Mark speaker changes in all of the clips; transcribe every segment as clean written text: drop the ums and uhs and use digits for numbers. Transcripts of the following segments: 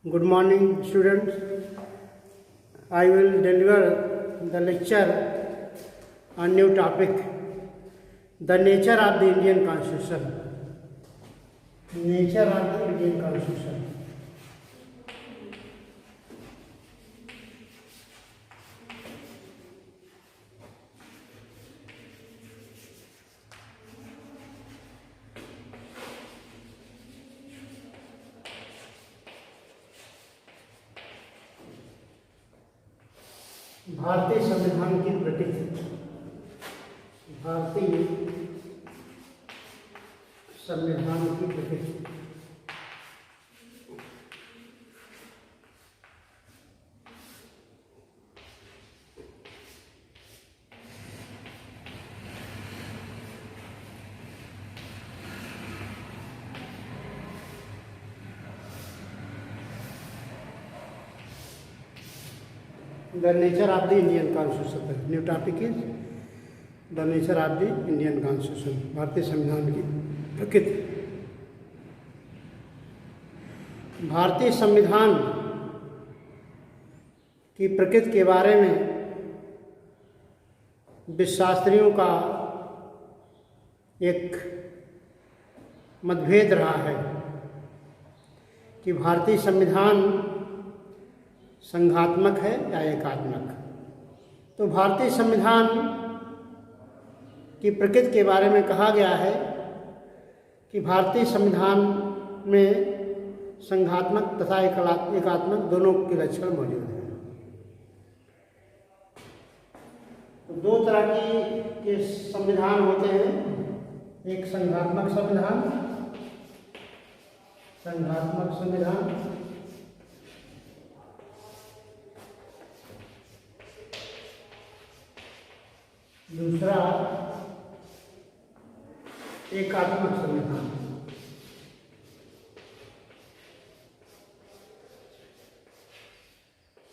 Speaker 1: Good morning, students. I will deliver the lecture on new topic, the nature of the Indian Constitution. Nature of the Indian Constitution. भारतीय संविधान की प्रकृति। भारतीय संविधान की प्रकृति। The nature of the Indian Constitution. The new topic is the nature of the Indian Constitution. भारतीय संविधान की प्रकृति। भारतीय संविधान की प्रकृति के बारे में विशास्त्रियों का एक मतभेद रहा है कि भारतीय संविधान संघात्मक है या एकात्मक। तो भारतीय संविधान की प्रकृति के बारे में कहा गया है कि भारतीय संविधान में संघात्मक तथा एकात्मक दोनों के लक्षण मौजूद हैं। तो दो तरह के संविधान होते हैं, एक संघात्मक संविधान, दूसरा एकात्मक संविधान।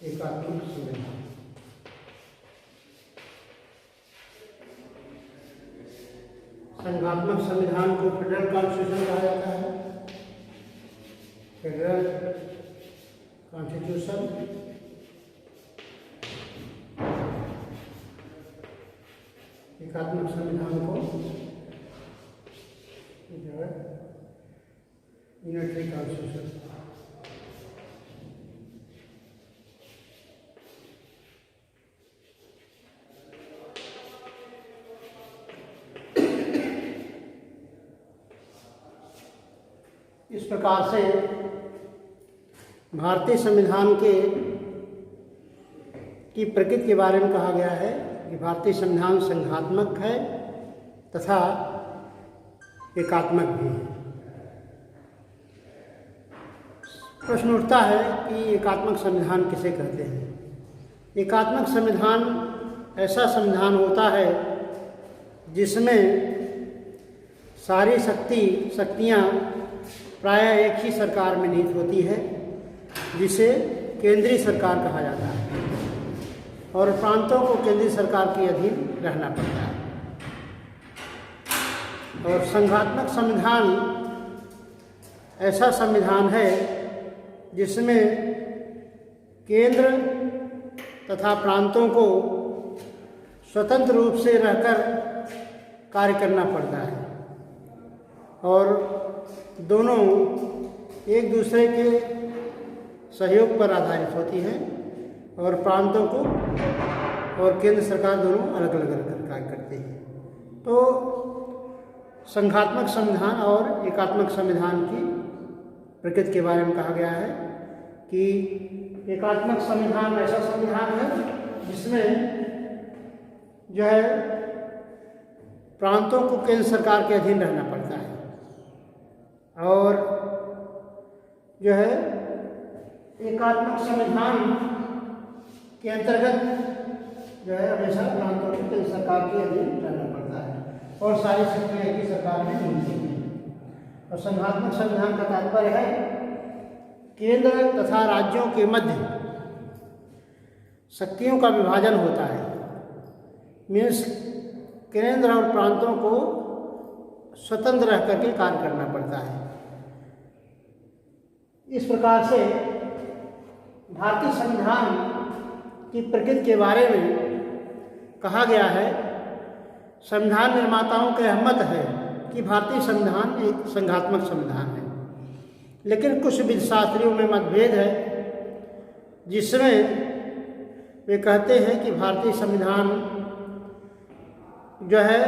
Speaker 1: एकात्मक संविधान संघात्मक संविधान को फेडरल कॉन्स्टिट्यूशन कहा जाता है। फेडरल कॉन्स्टिट्यूशन एकात्मक संविधान को जो है यूनिटरी कॉन्स्टिट्यूशन। इस प्रकार से भारतीय संविधान की प्रकृति के बारे में कहा गया है कि भारतीय संविधान संघात्मक है तथा एकात्मक भी है। प्रश्न उठता है कि एकात्मक संविधान किसे कहते हैं। एकात्मक संविधान ऐसा संविधान होता है जिसमें सारी शक्तियाँ प्रायः एक ही सरकार में निहित होती है, जिसे केंद्रीय सरकार कहा जाता है, और प्रांतों को केंद्रीय सरकार के अधीन रहना पड़ता है। और संघात्मक संविधान ऐसा संविधान है जिसमें केंद्र तथा प्रांतों को स्वतंत्र रूप से रहकर कार्य करना पड़ता है, और दोनों एक दूसरे के सहयोग पर आधारित होती हैं, और प्रांतों को और केंद्र सरकार दोनों अलग अलग कार्य करते हैं। तो संघात्मक संविधान और एकात्मक संविधान की प्रकृति के बारे में कहा गया है कि एकात्मक संविधान ऐसा संविधान है जिसमें जो है प्रांतों को केंद्र सरकार के अधीन रहना पड़ता है, और जो है एकात्मक संविधान के अंतर्गत जो है हमेशा प्रांतों को केंद्र सरकार के अधीन रहना पड़ता है, और सारी शक्तियाँ एक ही सरकार में मिलती हैं। और संघात्मक संविधान का तात्पर्य है केंद्र तथा राज्यों के मध्य शक्तियों का विभाजन होता है। मीन्स केंद्र और प्रांतों को स्वतंत्र रह करके कार्य करना पड़ता है। इस प्रकार से भारतीय संविधान की प्रकृति के बारे में कहा गया है, संविधान निर्माताओं का यह मत है कि भारतीय संविधान एक संघात्मक संविधान है, लेकिन कुछ विधिशास्त्रियों में मतभेद है, जिसमें वे कहते हैं कि भारतीय संविधान जो है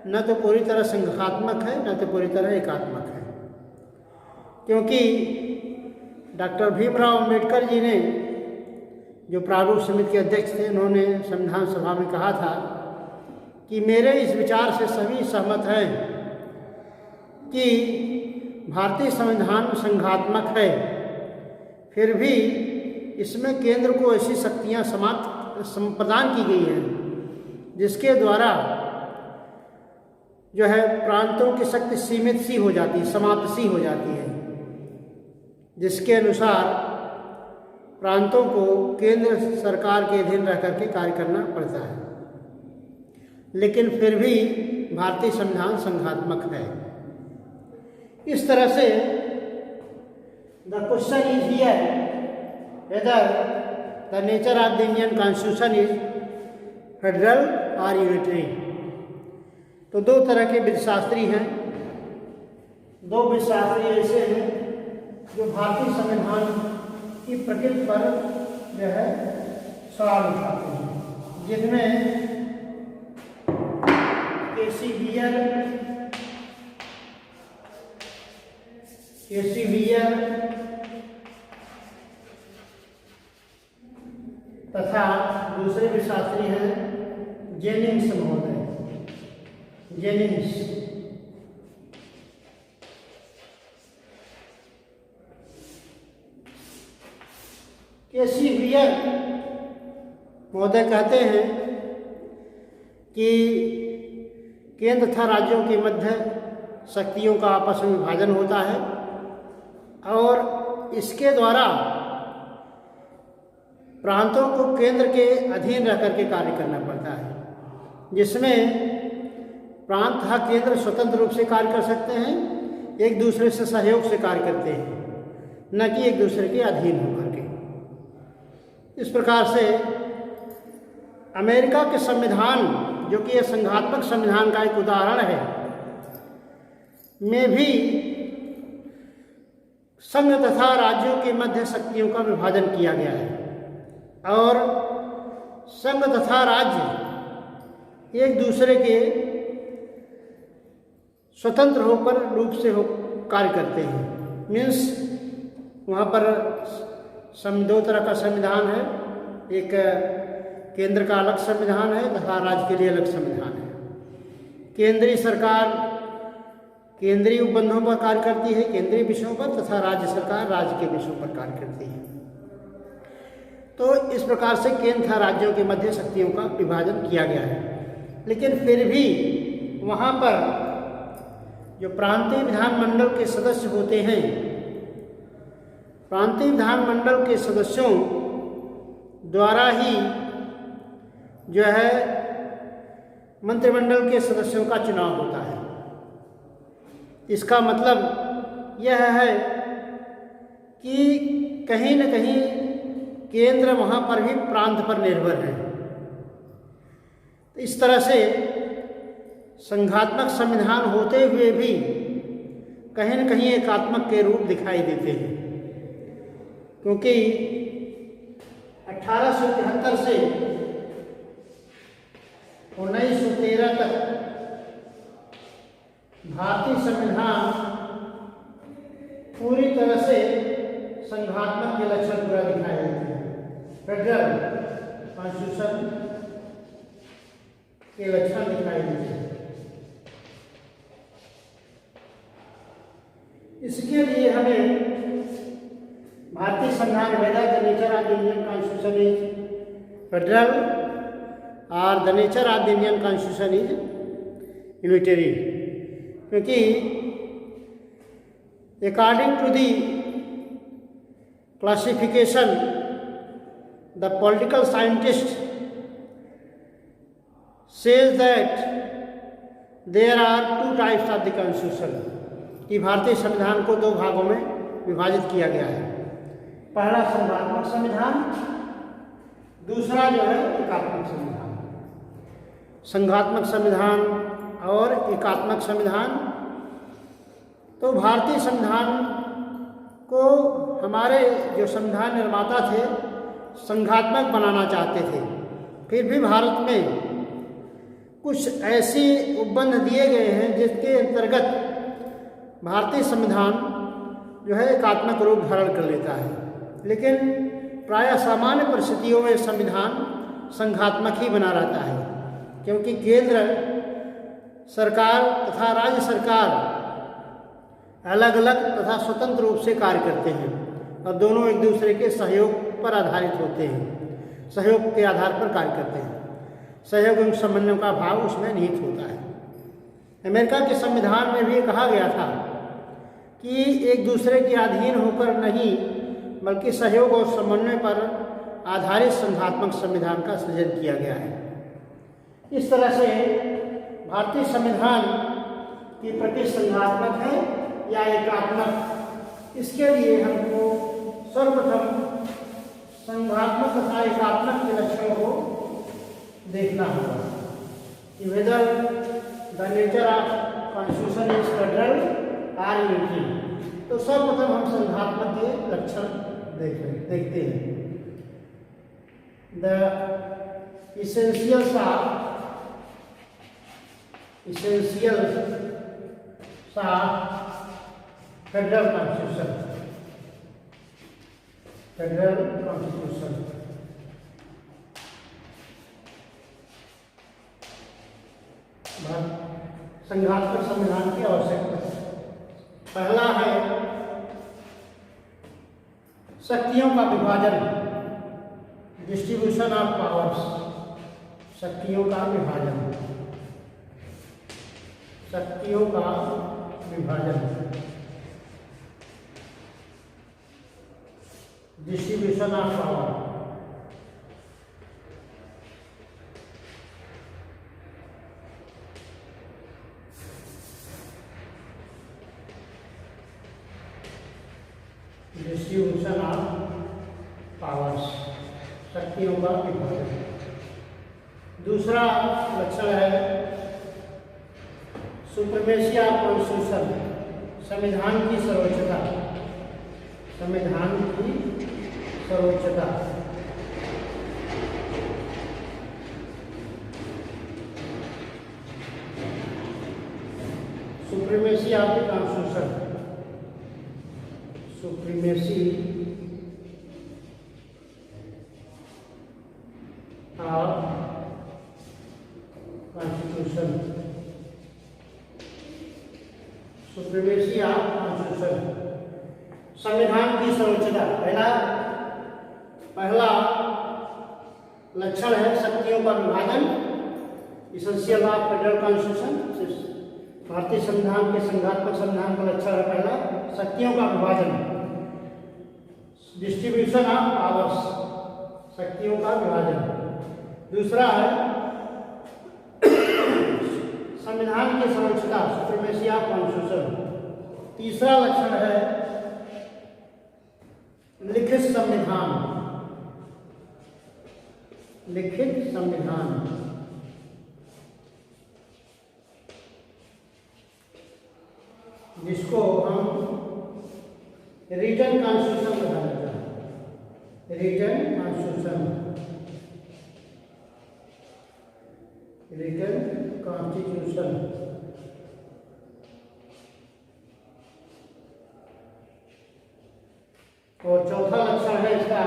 Speaker 1: न तो पूरी तरह संघात्मक है, न तो पूरी तरह एकात्मक है, क्योंकि डॉक्टर भीमराव अंबेडकर जी ने, जो प्रारूप समिति के अध्यक्ष थे, उन्होंने संविधान सभा में कहा था कि मेरे इस विचार से सभी सहमत हैं कि भारतीय संविधान संघात्मक है, फिर भी इसमें केंद्र को ऐसी शक्तियां प्रदान की गई हैं जिसके द्वारा जो है प्रांतों की शक्ति सीमित सी हो जाती है, समाप्त सी हो जाती है, जिसके अनुसार प्रांतों को केंद्र सरकार के अधीन रह करके कार्य करना पड़ता है, लेकिन फिर भी भारतीय संविधान संघात्मक है। इस तरह से the question is here weather the nature of the Indian constitution is federal और यूनिटरी। तो दो तरह के विधिशास्त्री हैं, दो विधिशास्त्री ऐसे हैं जो भारतीय संविधान की प्रकृति पर जो है सवाल उठाते हैं, जिनमें केसी बियर तथा दूसरे विधिशास्त्री हैं जेनिंग्स महोदय, जेनिंग्स। केसी बियर महोदय कहते हैं कि केंद्र तथा राज्यों के मध्य शक्तियों का आपस में विभाजन होता है और इसके द्वारा प्रांतों को केंद्र के अधीन रह करके कार्य करना पड़ता है, जिसमें प्रांत तथा केंद्र स्वतंत्र रूप से कार्य कर सकते हैं, एक दूसरे से सहयोग से कार्य करते हैं, न कि एक दूसरे के अधीन होकर के। इस प्रकार से अमेरिका के संविधान, जो कि यह संघात्मक संविधान का एक उदाहरण है, में भी संघ तथा राज्यों के मध्य शक्तियों का विभाजन किया गया है और संघ तथा राज्य एक दूसरे के स्वतंत्र होकर रूप से कार्य करते हैं। मीन्स वहाँ पर दो तरह का संविधान है, एक केंद्र का अलग संविधान है तथा राज्य के लिए अलग संविधान है। केंद्रीय सरकार केंद्रीय उपबंधों पर कार्य करती है, केंद्रीय विषयों पर, तथा राज्य सरकार राज्य के विषयों पर कार्य करती है। तो इस प्रकार से केंद्र तथा राज्यों के मध्य शक्तियों का विभाजन किया गया है, लेकिन फिर भी वहाँ पर जो प्रांतीय विधानमंडल के सदस्य होते हैं, प्रांतीय विधानमंडल के सदस्यों द्वारा ही जो है मंत्रिमंडल के सदस्यों का चुनाव होता है। इसका मतलब यह है कि कहीं न कहीं केंद्र वहाँ पर भी प्रांत पर निर्भर है। तो इस तरह से संघात्मक संविधान होते हुए भी कहीं न कहीं एकात्मक के रूप दिखाई देते हैं, क्योंकि 1873 से 1913 तक भारतीय संविधान पूरी तरह से संघात्मक के लक्षण पूरा दिखाई देते हैं। फेडरल कॉन्स्टिट्यूशन के लक्षण दिखाई देते हैं। इसके लिए हमें भारतीय संविधान whether the nature of the Indian constitution is federal और the nature of the Indian constitution is unitary, क्योंकि according to the classification, the political scientist says that there are two types of the constitution, कि भारतीय संविधान को दो भागों में विभाजित किया गया है। पहला संघात्मक संविधान, दूसरा जो है एकात्मक संविधान। संघात्मक संविधान और एकात्मक संविधान। तो भारतीय संविधान को हमारे जो संविधान निर्माता थे संघात्मक बनाना चाहते थे, फिर भी भारत में कुछ ऐसी उपबंध दिए गए हैं जिसके अंतर्गत भारतीय संविधान जो है एकात्मक रूप धारण कर लेता है, लेकिन प्रायः सामान्य परिस्थितियों में संविधान संघात्मक ही बना रहता है, क्योंकि केंद्र सरकार तथा राज्य सरकार अलग अलग तथा स्वतंत्र रूप से कार्य करते हैं और दोनों एक दूसरे के सहयोग पर आधारित होते हैं, सहयोग के आधार पर कार्य करते हैं। सहयोग एवं समन्वय का भाव उसमें निहित होता है। अमेरिका के संविधान में भी कहा गया था कि एक दूसरे के अधीन होकर नहीं बल्कि सहयोग और समन्वय पर आधारित संघात्मक संविधान का सृजन किया गया है। इस तरह से भारतीय संविधान की प्रति संघात्मक है या एकात्मक, इसके लिए हमको सर्वप्रथम संघात्मक तथा एकात्मक के लक्षणों को देखना होगा कि whether the nature of constitution is federal or unitary. तो सर्वप्रथम हम संघात्मक के लक्षण देखते हैं। The essentials of federal constitution. संघात्मक संविधान की आवश्यकता। पहला है शक्तियों का विभाजन, डिस्ट्रीब्यूशन ऑफ पावर्स। शक्तियों का विभाजन, शक्तियों का विभाजन, distribution of power. Distribution of powers, शक्तियों का विभाजन। दूसरा लक्षण है सुप्रीमेसी ऑफ कॉन्स्टिट्यूशन, संविधान की सर्वोच्चता। संविधान की सर्वोच्चता। Supremacy of the constitution, supremacy of constitution, supremacy of constitution. संविधान की सर्वोच्चता पहला लक्षण है शक्तियों का विभाजन, इसेंशियल ऑफ फेडरल कॉन्स्टिट्यूशन। भारतीय संविधान के संघात्मक संविधान का लक्षण है पहला शक्तियों का विभाजन, डिस्ट्रीब्यूशन ऑफ पावर्स, शक्तियों का विभाजन। दूसरा है संविधान की सर्वोच्चता, सुप्रीमेसी ऑफ कॉन्स्टिट्यूशन। तीसरा लक्षण है लिखित संविधान, लिखित संविधान। जिसको हम रिटन कॉन्स्टिट्यूशन कहा जाता है, रिटन कॉन्स्टिट्यूशन, रिटन कॉन्स्टिट्यूशन। और चौथा लक्षण है इसका,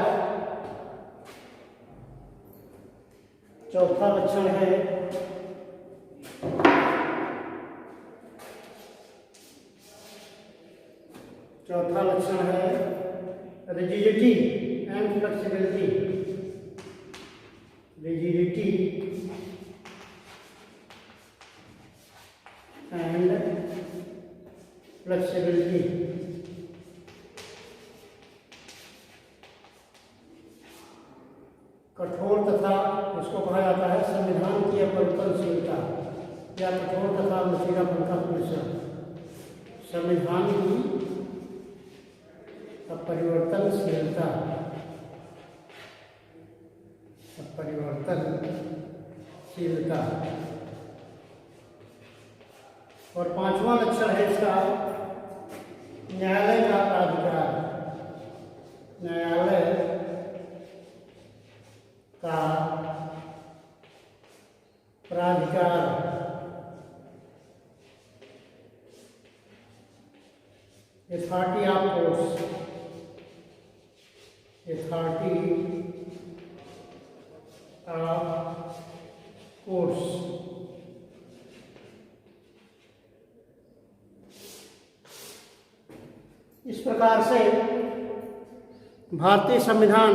Speaker 1: चौथा लक्षण है rigidity and flexibility, rigidity and flexibility. कठोर तथा इसको कहा जाता है संविधान की अपरिवर्तनशीलता या कठोर तथा लचीलापन का मिश्रण। संविधान की अपरिवर्तनशीलता, अपरिवर्तनशीलता। और पांचवा लक्षण है इसका न्यायालय का प्राधिकार, न्यायालय का प्राधिकार। Authority of courts, authority of courts. इस प्रकार से भारतीय संविधान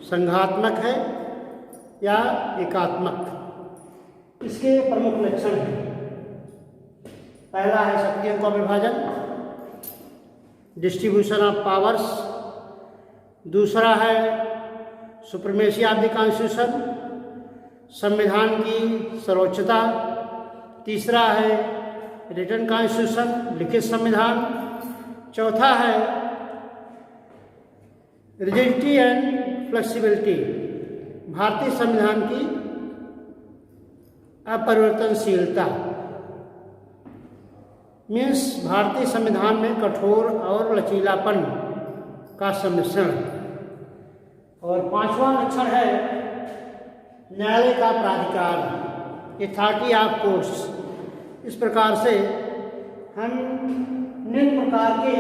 Speaker 1: संघात्मक है या एकात्मक, इसके प्रमुख लक्षण हैं। पहला है शक्तियों का विभाजन, डिस्ट्रीब्यूशन ऑफ पावर्स। दूसरा है सुप्रीमेसी ऑफ द कॉन्स्टिट्यूशन, संविधान की सर्वोच्चता। तीसरा है रिटन कॉन्स्टिट्यूशन, लिखित संविधान। चौथा है रिजिडिटी एंड फ्लेक्सिबिलिटी, भारतीय संविधान की अपरिवर्तनशीलता। मीन्स भारतीय संविधान में कठोर और लचीलापन का सम्मिश्रण। और पांचवा लक्षण है न्यायालय का प्राधिकार, अथॉरिटी ऑफ कोर्ट्स। इस प्रकार से हम निम्न प्रकार के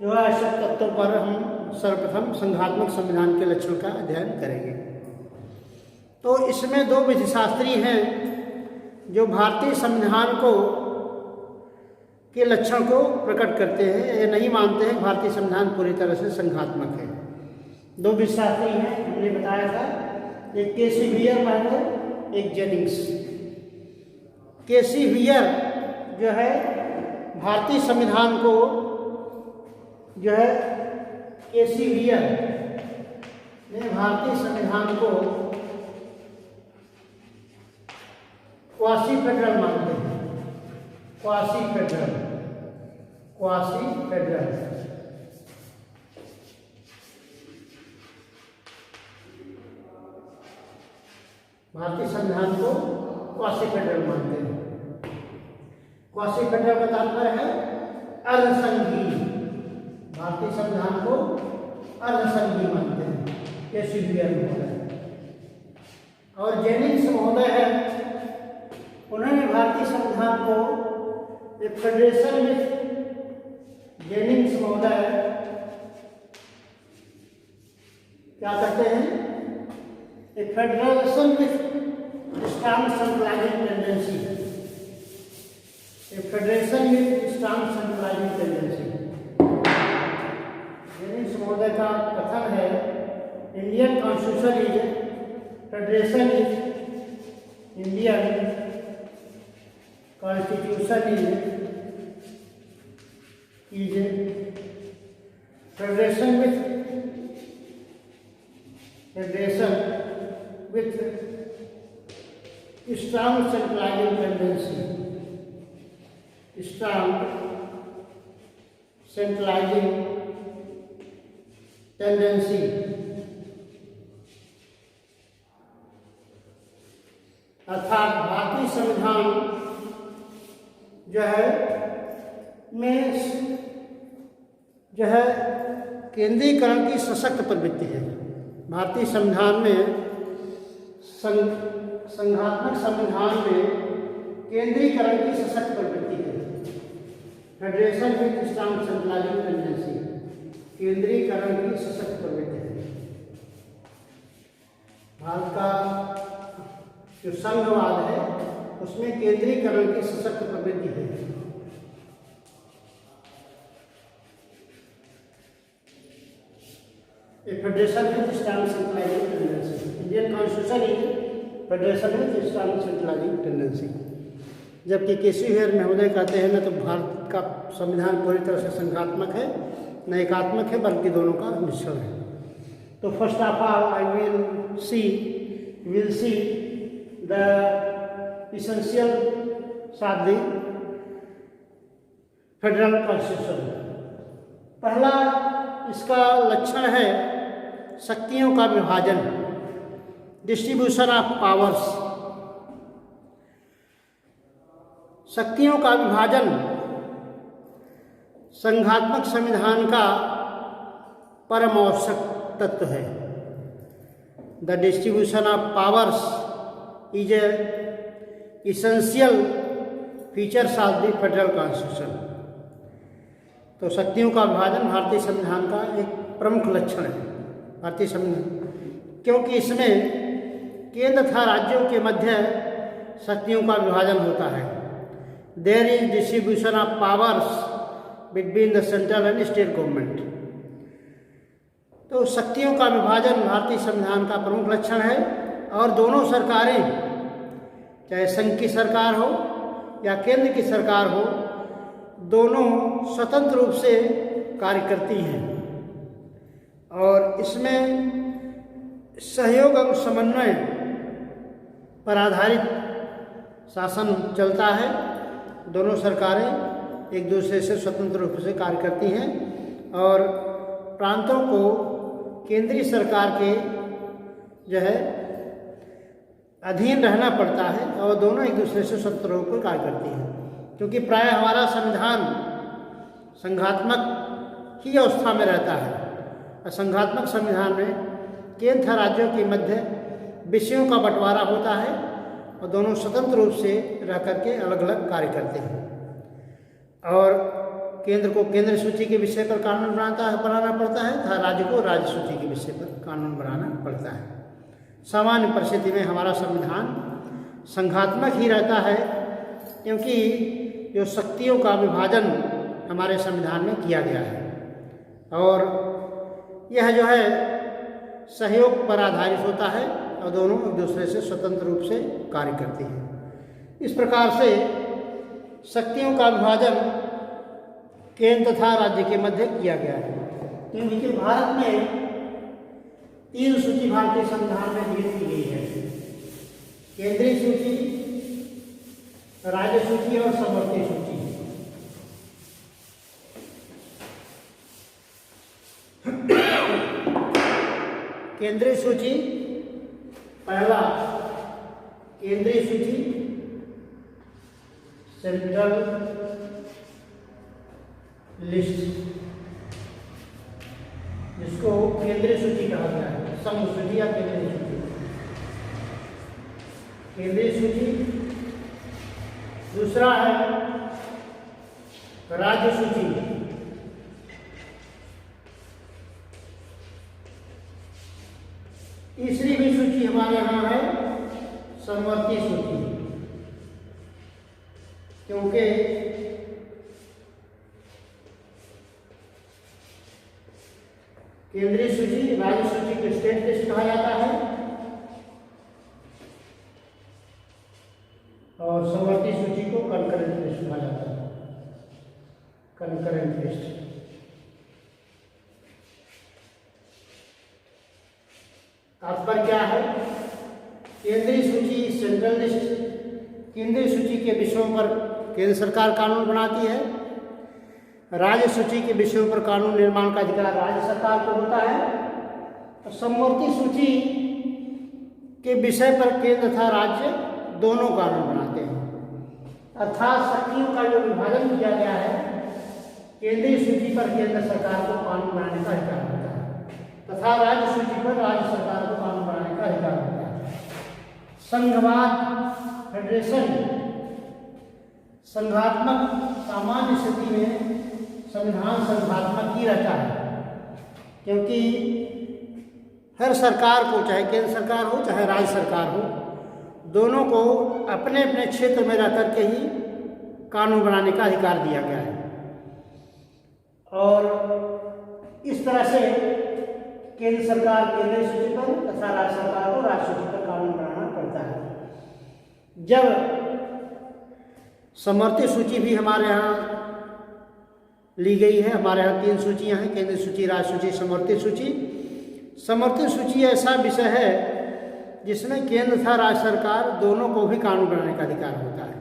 Speaker 1: जो है आवश्यक तत्वों पर हम सर्वप्रथम संघात्मक संविधान के लक्षण का अध्ययन करेंगे। तो इसमें दो विधिशास्त्री हैं जो भारतीय संविधान को के लक्षण को प्रकट करते हैं। ये नहीं मानते हैं भारतीय संविधान पूरी तरह से संघात्मक है। दो विधिशास्त्री हैं, हमने बताया था, एक केसी वियर महतो, एक जेनिंग्स। केसी वियर जो है भारतीय संविधान को जो है केसी वियर ने भारतीय संविधान को क्वासी फेडरल मानते हैं, क्वासी फेडरल, क्वासी फेडरल। भारतीय संविधान को क्वासी फेडरल मानते हैं। क्वासी फेडरल का तात्पर्य है अर्धसंघीय, भारतीय संविधान को अर्धसंघीय मानते हैं, केसी वियर महोदय। और जेनिंग्स महोदय है, उन्होंने भारतीय संविधान को एक फेडरेशन में, जेनिंग्स महोदय क्या कहते हैं, a federation with strong centralising tendency, a federation with strong centralising tendency. Jennings महोदय का कथन है Indian constitution is federation is Indian constitution is federation with strong centralizing tendency, strong centralizing tendency। अर्थात भारतीय संविधान जो है में जो है केंद्रीकरण की सशक्त प्रवृत्ति है। भारतीय संविधान में संघात्मक संविधान में केंद्रीकरण की सशक्त प्रवृत्ति है। Federation with strong centralising tendency, केंद्रीकरण की सशक्त प्रवृत्ति है। भारत का जो संघवाद है उसमें केंद्रीकरण की सशक्त प्रवृत्ति है। Federation with strong centralising tendency, Indian constitution is federation with strong centralising tendency. जबकि केसी वियर महोदय कहते हैं न तो भारत का संविधान पूरी तरह से संघात्मक है न एकात्मक है, बल्कि दोनों का मिश्रण है। तो first of all I will see the essentials of the federal constitution, पहला इसका लक्षण है शक्तियों का विभाजन, डिस्ट्रीब्यूशन ऑफ पावर्स। शक्तियों का विभाजन संघात्मक संविधान का परम आवश्यक तत्व है। The distribution of powers is a essential features of the federal constitution. तो शक्तियों का विभाजन भारतीय संविधान का एक प्रमुख लक्षण है। भारतीय संविधान, क्योंकि इसमें केंद्र तथा राज्यों के मध्य शक्तियों का विभाजन होता है। There is distribution of powers between the central and state government. तो शक्तियों का विभाजन भारतीय संविधान का प्रमुख लक्षण है और दोनों सरकारें, चाहे संघ की सरकार हो या केंद्र की सरकार हो, दोनों स्वतंत्र रूप से कार्य करती हैं और इसमें सहयोग और समन्वय पर आधारित शासन चलता है। दोनों सरकारें एक दूसरे से स्वतंत्र रूप से कार्य करती हैं और प्रांतों को केंद्रीय सरकार के जो है अधीन रहना पड़ता है और दोनों एक दूसरे से स्वतंत्र रूप से कार्य करती हैं। क्योंकि प्राय हमारा संविधान संघात्मक ही अवस्था में रहता है और संघात्मक संविधान में केंद्र तथा राज्यों के मध्य विषयों का बंटवारा होता है और दोनों स्वतंत्र रूप से रह करके अलग अलग कार्य करते हैं। और केंद्र को केंद्र सूची के विषय पर कानून बनाना पड़ता है तथा राज्य को राज्य सूची के विषय पर कानून बनाना पड़ता है। सामान्य परिस्थिति में हमारा संविधान संघात्मक ही रहता है क्योंकि जो शक्तियों का विभाजन हमारे संविधान में किया गया है और यह जो है सहयोग पर आधारित होता है और दोनों एक दूसरे से स्वतंत्र रूप से कार्य करते हैं। इस प्रकार से शक्तियों का विभाजन केंद्र तथा राज्य के मध्य किया गया है। क्योंकि भारत में 3 सूची भारतीय संविधान में नियुक्त की गई है, केंद्रीय सूची, राज्य सूची और समवर्ती सूची। केंद्रीय सूची, पहला केंद्रीय सूची सेंट्रल लिस्ट, जिसको केंद्रीय सूची कहा गया है, समूह सूची या केंद्रीय सूची। केंद्रीय सूची। दूसरा है राज्य सूची। तीसरी भी सूची हमारे यहाँ है समवर्ती सूची, क्योंकि केंद्रीय सूची, राज्य सूची को स्टेट लिस्ट कहा जाता है और समवर्ती सूची को कंकरेंट लिस्ट कहा जाता है। Concurrent list. तात्पर्य क्या है? केंद्रीय सूची, सेंट्रल लिस्ट, केंद्रीय सूची के विषयों पर केंद्र सरकार कानून बनाती है। राज्य सूची के विषयों पर कानून निर्माण का अधिकार राज्य सरकार को होता है और समवर्ती सूची के विषय पर केंद्र तथा राज्य दोनों कानून बनाते हैं। अर्थात शक्तियों का जो विभाजन किया गया है, केंद्रीय सूची पर केंद्र सरकार को कानून बनाने का अधिकार होता है तथा राज्य सूची पर राज्य सरकार को कानून बनाने का अधिकार होता है। संघवाद, फेडरेशन, संघात्मक सामान्य स्थिति में संविधान संघात्मक ही रहता है, क्योंकि हर सरकार को, चाहे केंद्र सरकार हो चाहे राज्य सरकार हो, दोनों को अपने अपने क्षेत्र में रह करके ही कानून बनाने का अधिकार दिया गया है। और इस तरह से केंद्र सरकार केंद्रीय सूची पर तथा राज्य सरकार को राज्य सूची पर कानून बनाना पड़ता है। जब समवर्ती सूची भी हमारे यहाँ ली गई है, हमारे यहाँ 3 सूचियाँ हैं, केंद्रीय सूची, राज्य सूची, समवर्ती सूची। समवर्ती सूची ऐसा विषय है जिसमें केंद्र तथा राज्य सरकार दोनों को भी कानून बनाने का अधिकार होता है।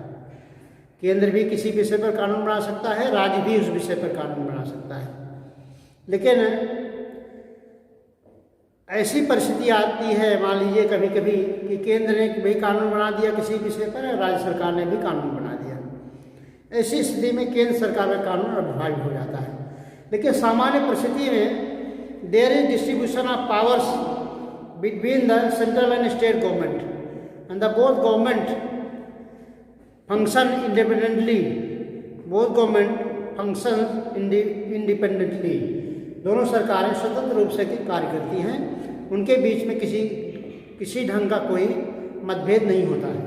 Speaker 1: केंद्र भी किसी विषय पर कानून बना सकता है, राज्य भी उस विषय पर कानून बना सकता है। लेकिन ऐसी परिस्थिति आती है, मान लीजिए कभी कभी, कि केंद्र ने भी कानून बना दिया किसी विषय पर, राज्य सरकार ने भी कानून बना दिया। ऐसी स्थिति में केंद्र सरकार का कानून अप्रभावी हो जाता है। लेकिन सामान्य परिस्थिति में there is distribution of powers between the central and state government and the both government function independently, both government function independently. दोनों सरकारें स्वतंत्र रूप से कार्य करती हैं, उनके बीच में किसी ढंग का कोई मतभेद नहीं होता है।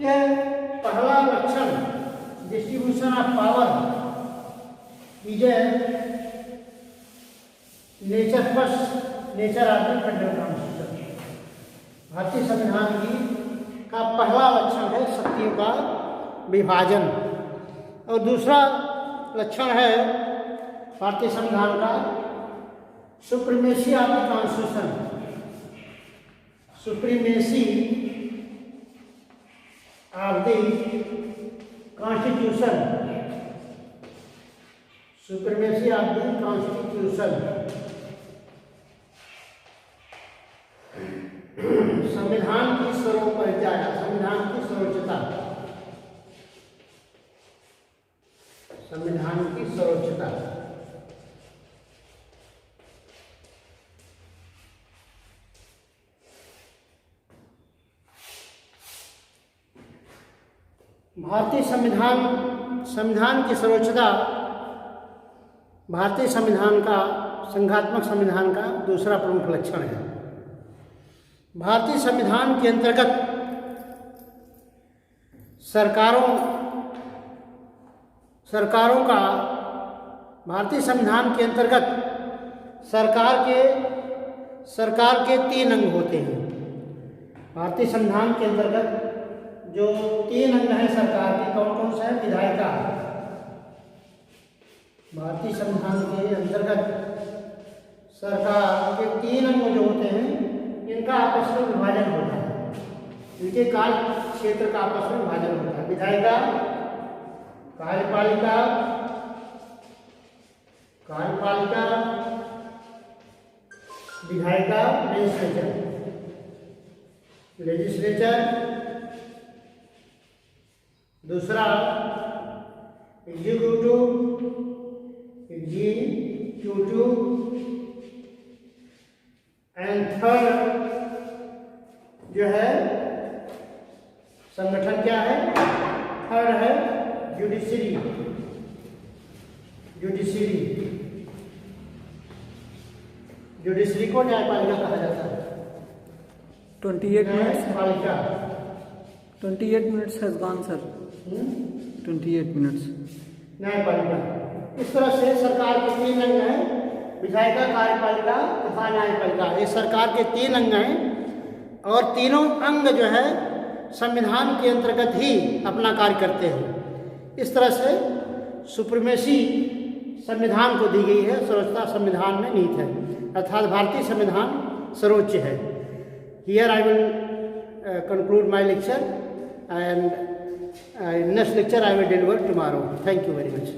Speaker 1: यह पहला लक्षण distribution of power is a nature first nature of the federal constitution. भारतीय संविधान का पहला लक्षण है शक्तियों का विभाजन, और दूसरा लक्षण है भारतीय संविधान का supremacy of the constitution, supremacy of the constitution, supremacy of the constitution. संविधान की सर्वोपरिता, संविधान की सर्वोच्चता, संविधान की सर्वोच्चता। भारतीय संविधान की सर्वोच्चता भारतीय संविधान का, संघात्मक संविधान का दूसरा प्रमुख लक्षण है। भारतीय संविधान के अंतर्गत सरकारों का, भारतीय संविधान के अंतर्गत सरकार के 3 अंग होते हैं। भारतीय संविधान के अंतर्गत जो 3 अंग हैं सरकार के, कौन कौन से हैं? विधायिका। भारतीय संविधान के अंतर्गत सरकार के 3 अंग जो होते हैं, इनका आपस में विभाजन होता है, इनके कार्य क्षेत्र का आपस में विभाजन होता है। विधायिका, कार्यपालिका, विधायिका, लेजिस्लेचर, दूसरा एग्जीक्यूटिव एंड थर्ड जो है संगठन क्या है? थर्ड है जुडिशरी। जुडिशरी को न्यायपालिका कहा जाता है।
Speaker 2: 28 minutes.
Speaker 1: न्यायपालिका
Speaker 2: 28 minutes has gone, sir. 28 minutes.
Speaker 1: न्यायपालिका। इस तरह से सरकार के 3 अंग हैं, विधायिका, कार्यपालिका तथा न्यायपालिका। ये सरकार के 3 अंग हैं, और तीनों अंग जो है संविधान के अंतर्गत ही अपना कार्य करते हैं। इस तरह से सुप्रीमेसी संविधान को दी गई है, सर्वोच्चता संविधान में निहित है, अर्थात भारतीय संविधान सर्वोच्च है। Here I will conclude my lecture, and next lecture I will deliver tomorrow. Thank you very much.